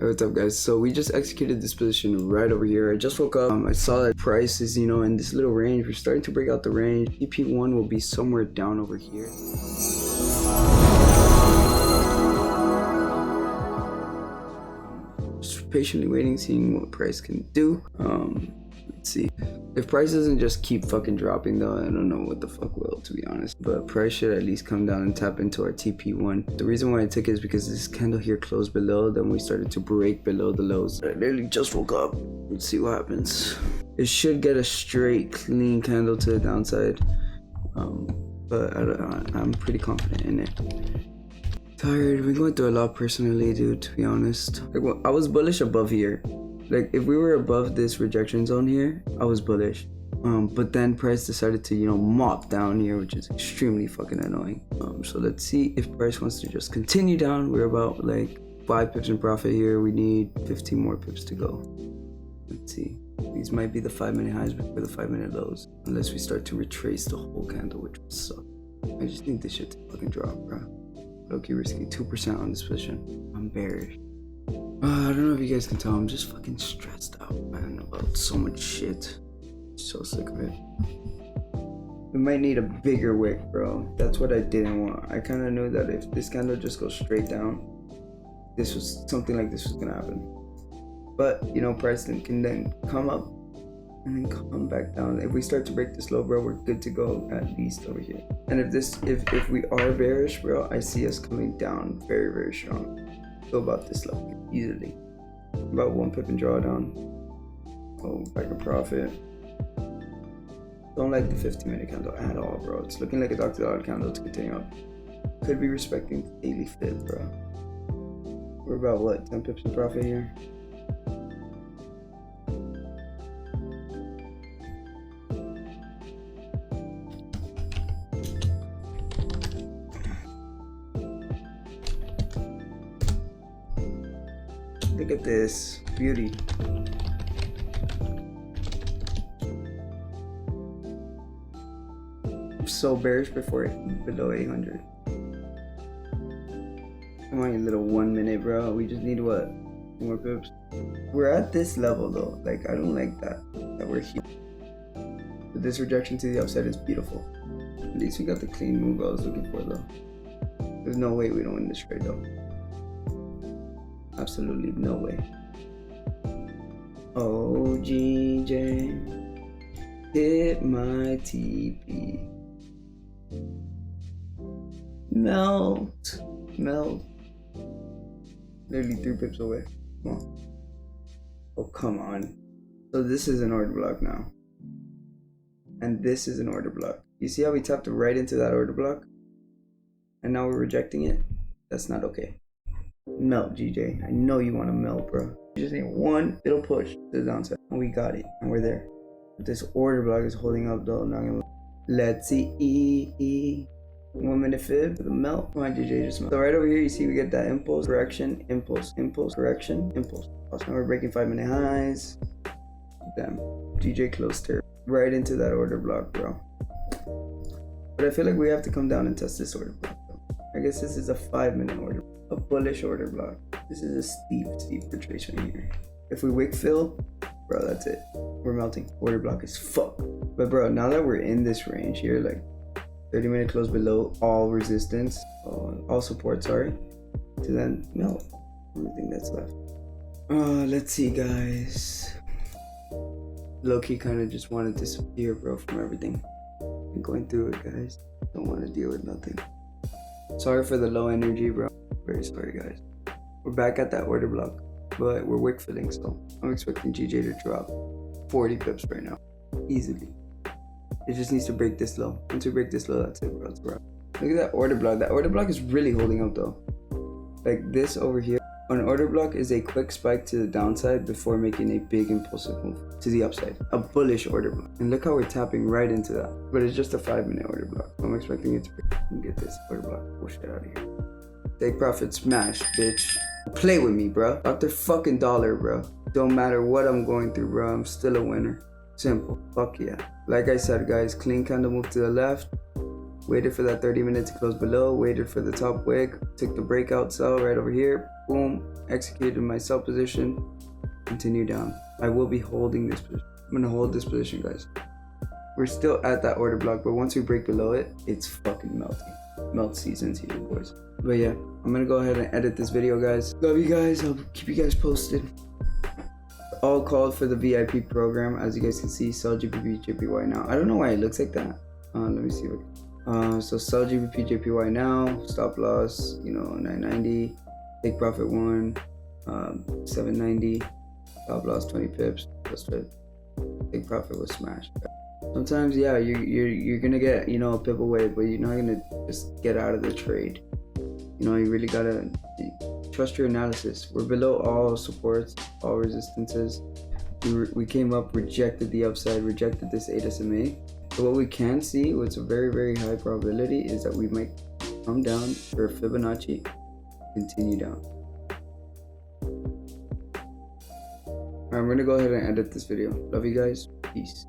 Hey, what's up, guys? So we just executed this position right over here. I just woke up. I saw that price is, in this little range. We're starting to break out the range. TP1 will be somewhere down over here. Just patiently waiting, seeing what price can do. Let's see. If price doesn't just keep fucking dropping though, I don't know what the fuck will, to be honest. But price should at least come down and tap into our TP1. The reason why I took it is because this candle here closed below, then we started to break below the lows. I literally just woke up. Let's see what happens. It should get a straight, clean candle to the downside. But I'm pretty confident in it. Tired. We're going through a lot personally, dude, to be honest. Like, well, I was bullish above here. Like, if we were above this rejection zone here, I was bullish. But then price decided to, mop down here, which is extremely fucking annoying. So let's see if price wants to just continue down. We're about like 5 pips in profit here. We need 15 more pips to go. Let's see. These might be the 5-minute highs before the 5-minute lows. Unless we start to retrace the whole candle, which will suck. I just need this shit to fucking drop, bro. Low-key risking 2% on this position. I'm bearish. I don't know if you guys can tell, I'm just fucking stressed out, man, about so much shit. So sick of it. We might need a bigger wick, bro. That's what I didn't want. I kind of knew that if this candle just goes straight down, something like this was gonna happen. But, price can then come up and then come back down. If we start to break this low, bro, we're good to go at least over here. And if we are bearish, bro, I see us coming down very, very strong. So about this level easily. About 1 pip and drawdown. Oh, back in profit. Don't like the 15-minute candle at all, bro. It's looking like a $1 candle to continue up. Could be respecting the daily fib, bro. We're about what, 10 pips in profit here? Look at this beauty. I'm so bearish before below 800. Come on, you little 1 minute, bro. We just need what? 2 more pips. We're at this level though. Like, I don't like that we're here. But this rejection to the upside is beautiful. At least we got the clean move I was looking for though. There's no way we don't win this trade though. Absolutely no way. Oh, GJ, hit my TP. Melt. Literally 3 pips away. Come on. Oh, come on. So this is an order block now. And this is an order block. You see how we tapped right into that order block? And now we're rejecting it? That's not okay. Melt, GJ. I know you want to melt, bro. You just need one little push to the downside, and we got it, and we're there. But this order block is holding up, though. Not gonna. Let's see. 1 minute fib for the melt. Come on, GJ, just melt. So right over here, you see we get that impulse, correction, impulse, correction, impulse. Now we're breaking 5-minute highs. Damn, GJ closed her right into that order block, bro. But I feel like we have to come down and test this order block, though. I guess this is a 5-minute order. A bullish order block. This is a steep retracement here. If we wick fill, bro, that's it. We're melting. Order block is fuck. But bro, now that we're in this range here, like 30-minute close below all resistance, all support, sorry, to then melt everything that's left. Let's see, guys. Low-key kind of just want to disappear, bro, from everything. I'm going through it, guys. Don't want to deal with nothing. Sorry for the low energy, bro. Very sorry, guys. We're back at that order block, but we're wick filling, so I'm expecting GJ to drop 40 pips right now, easily. It just needs to break this low. Once we break this low, that's it, bro. That's a wrap. Look at that order block. That order block is really holding up, though. Like this over here. An order block is a quick spike to the downside before making a big impulsive move to the upside. A bullish order block. And look how we're tapping right into that. But it's just a 5-minute order block. I'm expecting it to break and get this order block. Push it out of here. Take profit, smash, bitch. Play with me, bro. Dr. fucking dollar, bro. Don't matter what I'm going through, bro. I'm still a winner. Simple. Fuck yeah. Like I said, guys, clean candle move to the left. waited for that 30 minutes to close below, waited for the top wick, took the breakout sell right over here, boom, executed my sell position, continue down. I will be holding this position. I'm gonna hold this position, guys. We're still at that order block, but once we break below it, it's fucking melting. Melt season's here, boys. But yeah, I'm gonna go ahead and edit this video, guys. Love you guys. I'll keep you guys posted. All called for the VIP program. As you guys can see, sell GBP JPY now. I don't know why it looks like that. Let me see what. So sell GBP JPY now. Stop loss, 990. Take profit 1. 790. Stop loss 20 pips. That's it. Take profit was smashed. Sometimes, yeah, you're gonna get a pip away, but you're not gonna just get out of the trade. You really gotta trust your analysis. We're below all supports, all resistances. We came up, rejected the upside, rejected this 8 SMA. So what we can see, what's a very, very high probability, is that we might come down for Fibonacci, continue down. Alright, I'm gonna go ahead and edit this video. Love you guys. Peace.